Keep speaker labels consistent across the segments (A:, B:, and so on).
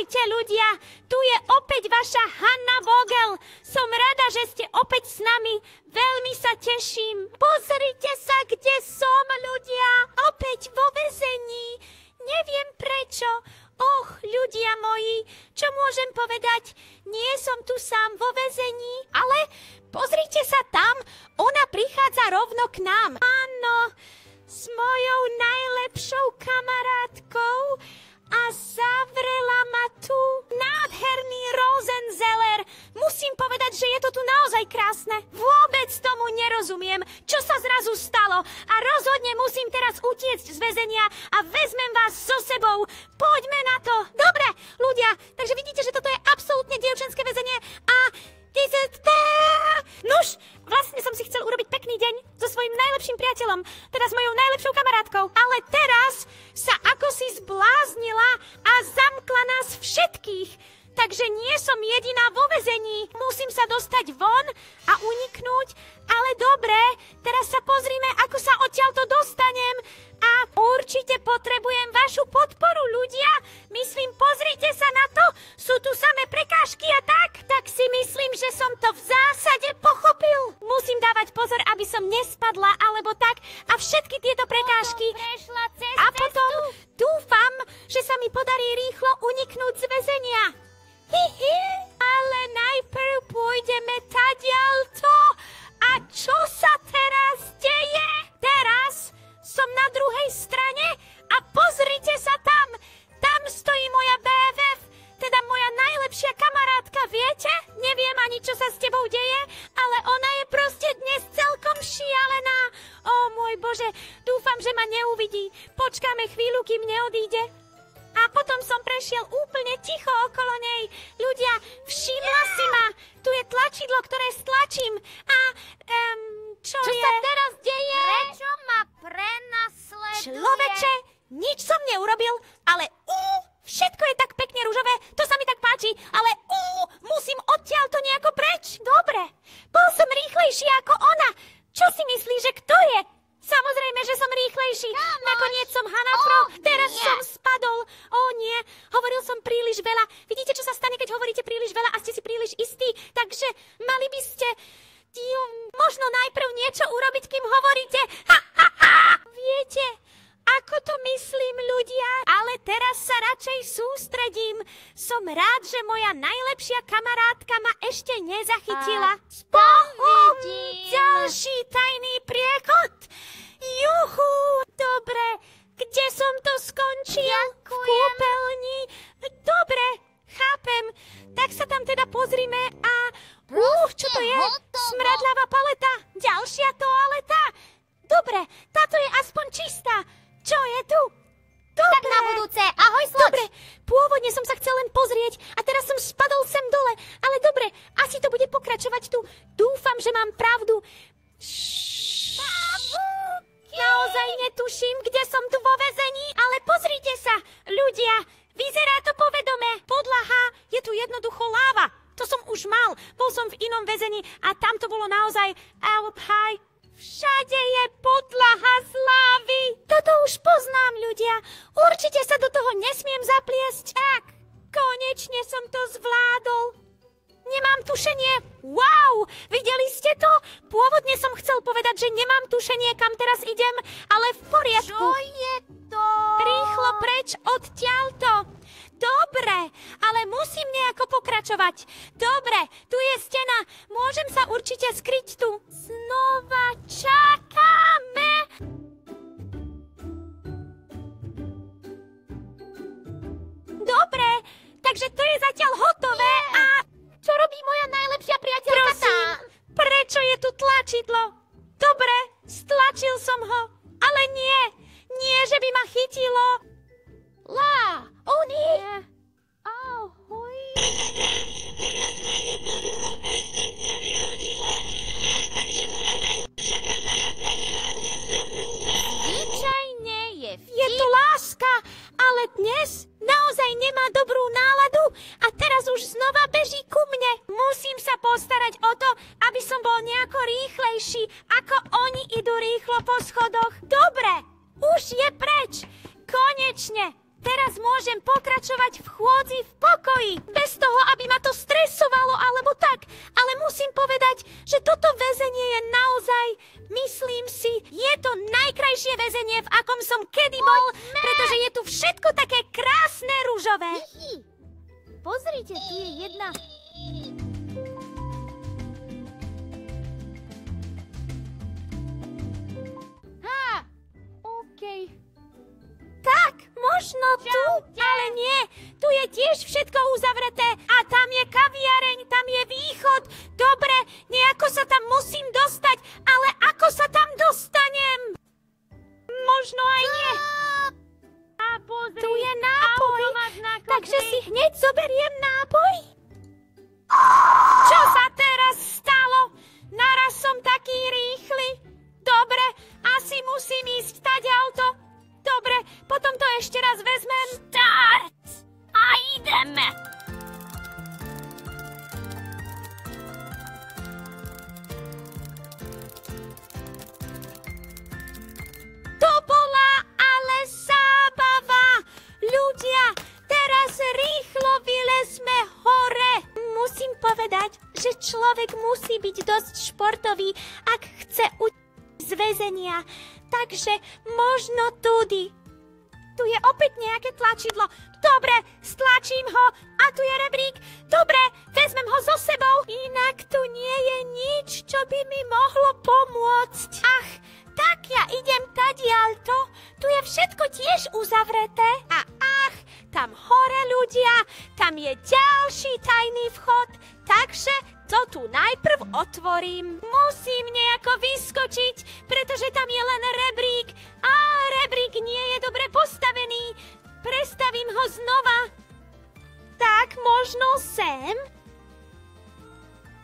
A: Ahojte ľudia, tu je opäť vaša Hanna Vogel. Som rada, že ste opäť s nami, veľmi sa teším. Pozrite sa, kde som, ľudia, opäť vo väzení. Neviem prečo. Och, ľudia moji, čo môžem povedať? Nie som tu sám vo väzení, ale pozrite sa tam, ona prichádza rovno k nám. Áno, s mojou najlepšou kamarátkou a zavrela ma tu nádherný Rosenzeller. Musím povedať, že je to tu naozaj krásne. Vôbec tomu nerozumiem, čo sa zrazu stalo. A rozhodne musím teraz utiecť z väzenia a vezmem vás so sebou. Poďme na to. Dobre, ľudia, takže vidíte, že toto je absolútne dievčenské väzenie a... Nuž, vlastne som si chcel urobiť pekný deň so svojím najlepším priateľom, teda s mojou najlepšou kamarátkou, ale teraz sa akosi zbláznila a zamkla nás všetkých. Takže nie som jediná vo väzení. Musím sa dostať von a uniknúť, ale dobre, teraz sa pozrime, ako sa odtiaľto dostanem. A určite potrebujem vašu podporu, ľudia. Myslím, pozrite sa na to. Sú tu samé prekážky a tak si myslím, že som to v zásade pochopil. Musím dávať pozor, aby som nespadla, alebo tak. A všetky tieto prekážky. A potom dúfam, že sa mi podarí rýchlo uniknúť z väzenia. Ale najprv pôjdeme tadiaľto. A čo sa teraz deje? Teraz som na druhej strane a pozrite sa tam. Tam stojí moja BFF, teda moja najlepšia kamarátka, viete? Neviem ani, čo sa s tebou deje, ale ona je proste dnes celkom šialená. Ó, môj Bože, dúfam, že ma neuvidí. Počkáme chvíľu, kým neodíde. A potom som prešiel úplne ticho okolo nej. Ľudia, všimla si ma. Tu je tlačidlo, ktoré stlačím. A, čo sa teraz deje?
B: Prečo ma prenasleduje?
A: Človeče, nič som neurobil, ale všetko je tak pekne ružové, to sa mi tak páči, ale musím odtiaľto nejako preč. Dobre, bol som rýchlejší ako ona. Čo si myslíš, že kto je? Samozrejme, že som rýchlejší. Nakoniec som Hanafro, teraz som spadol. Ó nie, hovoril som príliš veľa. Vidíte, čo sa stane, keď hovoríte príliš veľa a ste si príliš istí? Takže mali by ste možno najprv niečo urobiť, kým hovoríte. Viete, ako to myslím, ľudia? Ale teraz sa radšej sústredím. Som rád, že moja najlepšia kamarátka ma ešte nezachytila. Ďalší tajný priechod. Juchu, dobre. Kde som to skončil? V kúpeľni. Dobre, chápem. Tak sa tam teda pozrime a... čo to je? Smradľavá paleta. Ďalšia toaleta. Dobre, táto je aspoň čistá. Čo je tu? Dobre.
B: Tak na budúce. Ahoj, sloč.
A: Dobre, pôvodne som sa chcel len pozrieť a teraz som spadol sem dole. Ale dobre, asi to bude pokračovať tu. Dúfam, že mám pravdu. Naozaj netuším, kde som tu vo väzení, ale pozrite sa, ľudia, vyzerá to povedome. Podlaha je tu jednoducho láva. To som už mal. Bol som v inom väzení a tam to bolo naozaj Alpine. Všade je podlaha z lávy. Toto už poznám, ľudia. Určite sa do toho nesmiem zapliesť. Tak, konečne som to zvládol. Nemám tušenie. Wow, videli ste to? Pôvodne som chcel povedať, že nemám tušenie, kam teraz idem, ale v poriadku.
B: Čo je to?
A: Rýchlo preč odtiaľto. Dobre, ale musím nejako pokračovať. Dobre, tu je stena. Môžem sa určite skryť tu. Znova čakáme. Dobre, takže to je zatiaľ hotové a...
B: Čo robí moja najlepšia priateľka
A: Prosím, prečo je tu tlačidlo? Dobre, stlačil som ho, ale nie, že by ma chytilo.
B: Oni?
A: Ahoj.
B: Zvyčajne je vtip.
A: Je to láska, ale dnes naozaj nemá dobrú náladu a teraz už znova beží ku mne. Musím sa postarať o to, aby som bol nejako rýchlejší, ako oni idú rýchlo po schodoch. Dobre, už je preč. Konečne. teraz môžem pokračovať v chôdzi v pokoji, bez toho, aby ma to stresovalo alebo tak. Ale musím povedať, že toto väzenie je naozaj, myslím si, je to najkrajšie väzenie, v akom som kedy bol, pretože je tu všetko také krásne ružové.
B: Pozrite, tu je jedna... Okej.
A: Tak, možno tu, ale nie. Tu je tiež všetko uzavreté a tam je kaviareň, tam je východ. Dobre, nejako sa tam musím dostať, ale ako sa tam dostanem? Možno aj nie.
B: A pozri,
A: Tu je nápoj,
B: automat na
A: takže
B: kokri.
A: si hneď zoberiem nápoj. Čo sa teraz stalo? Naraz som taký rýchly. Dobre, asi musím ísť tadiaľto. Dobre, potom to ešte raz vezmem.
B: Štart! A ideme!
A: To bola ale zábava. Ľudia, teraz rýchlo vylezme hore. Musím povedať, že človek musí byť dosť športový, ak chce z väzenia. Takže možno tudy. Tu je opäť nejaké tlačidlo. Dobre, stlačím ho. A tu je rebrík. Dobre, vezmem ho so sebou. Inak tu nie je nič, čo by mi mohlo pomôcť. Ach, tak ja idem tadiaľto. Tu je všetko tiež uzavreté. A ach, tam hore ľudia. Tam je ďalší tajný vchod. Takže to tu najprv otvorím. Musím nejako vyskočiť, pretože tam je len rebrík. A rebrík nie je dobre postavený. Prestavím ho znova. Tak možno sem.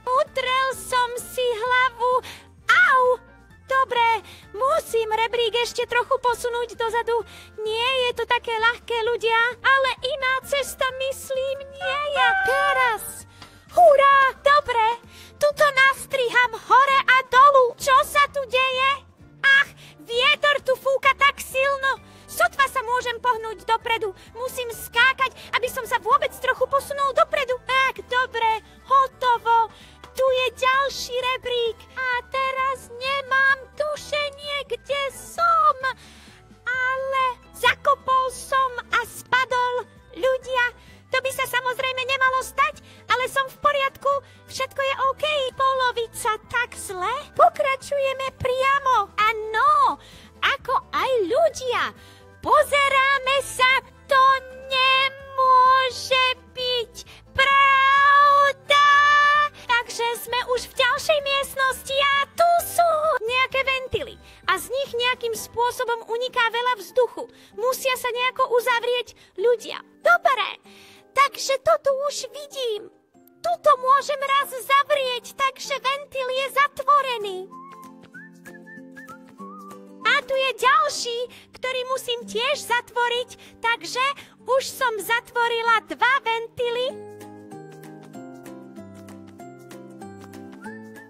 A: Utrel som si hlavu. Au! Dobre, musím rebrík ešte trochu posunúť dozadu. Nie je to také ľahké, ľudia, ale iná cesta, myslím, nie je. Teraz. Hurá, dobre. Tuto nastriham hore a dolu. Čo sa tu deje? Ach, vietor tu fúka tak silno. Sotva sa môžem pohnúť dopredu. Musím skákať, aby som sa vôbec trochu posunul dopredu. Tak, dobre, hotovo. Tu je ďalší rebrík. A teraz nemám tušenie, kde som. Ale zakopol som a spadol. Ľudia, to by sa samozrejme nemalo stať, ale som v poriadku. Všetko je OK. Polovica tak zle. Pokračujeme priamo. Áno, ako aj ľudia. Pozeráme sa. To nemôže byť pravda. Takže sme už v ďalšej miestnosti a tu sú nejaké ventily. A z nich nejakým spôsobom uniká veľa vzduchu. Musia sa nejako uzavrieť ľudia. Dobre, takže to tu už vidím. Tuto môžem raz zavrieť, takže ventil je zatvorený. A tu je ďalší, ktorý musím tiež zatvoriť, takže už som zatvorila 2 ventily.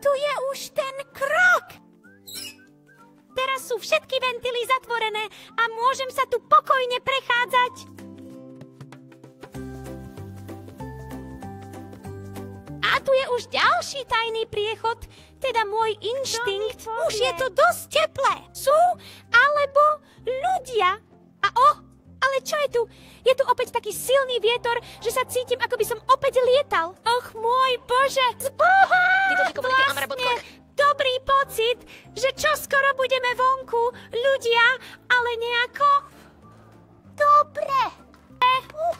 A: Tu je už ten krok. Teraz sú všetky ventily zatvorené a môžem sa tu pokojne prechádzať. A tu je už ďalší tajný priechod, teda môj inštinkt. Už je to dosť teplé. Sú alebo ľudia. A ale čo je tu? Je tu opäť taký silný vietor, že sa cítim, ako by som opäť lietal. Och, môj Bože. Vlastne dobrý pocit, že čoskoro budeme vonku, ľudia, ale nejako... Dobre.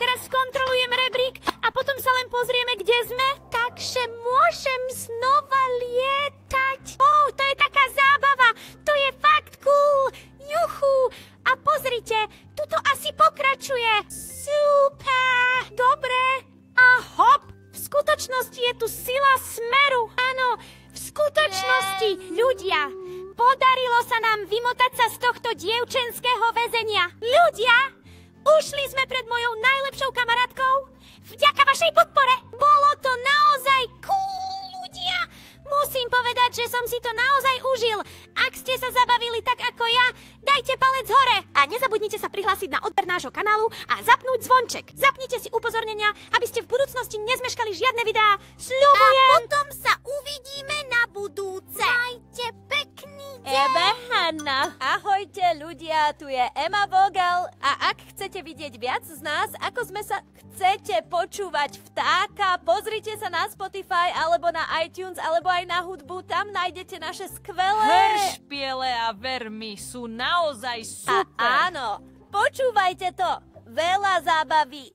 A: Teraz skontrolujem rebrík a potom sa len pozrieme, kde sme. Takže môžem znova lietať. To je taká zábava. To je fakt cool. Juchu. A pozrite, tuto asi pokračuje. Super. Dobre. A hop. V skutočnosti je tu sila smeru. Áno, v skutočnosti, ľudia, podarilo sa nám vymotať sa z tohto dievčenského väzenia. Ľudia, ušli sme pred mojou najlepšou kamarátkou. Vďaka vašej podpore. Bolo to naozaj cool, ľudia. Musím povedať, že som si to naozaj užil. Ak ste sa zabavili tak ako ja, dajte palec hore a nezabudnite sa prihlásiť na odber nášho kanálu a zapnúť zvonček. Zapnite si upozornenia, aby ste v budúcnosti nezmeškali žiadne videá. Sľubujem!
B: A potom sa uvidíme na budúce. Majte pekný deň.
C: Hanna. Ahojte ľudia, tu je Emma Vogel a ak chcete vidieť viac z nás, ako sme sa chcete počúvať vtáka, pozrite sa na Spotify alebo na iTunes alebo aj na hudbu, tam nájdete naše skvelé...
D: Heršpiele a vermy sú naozaj super.
C: A áno, počúvajte to, veľa zábavy.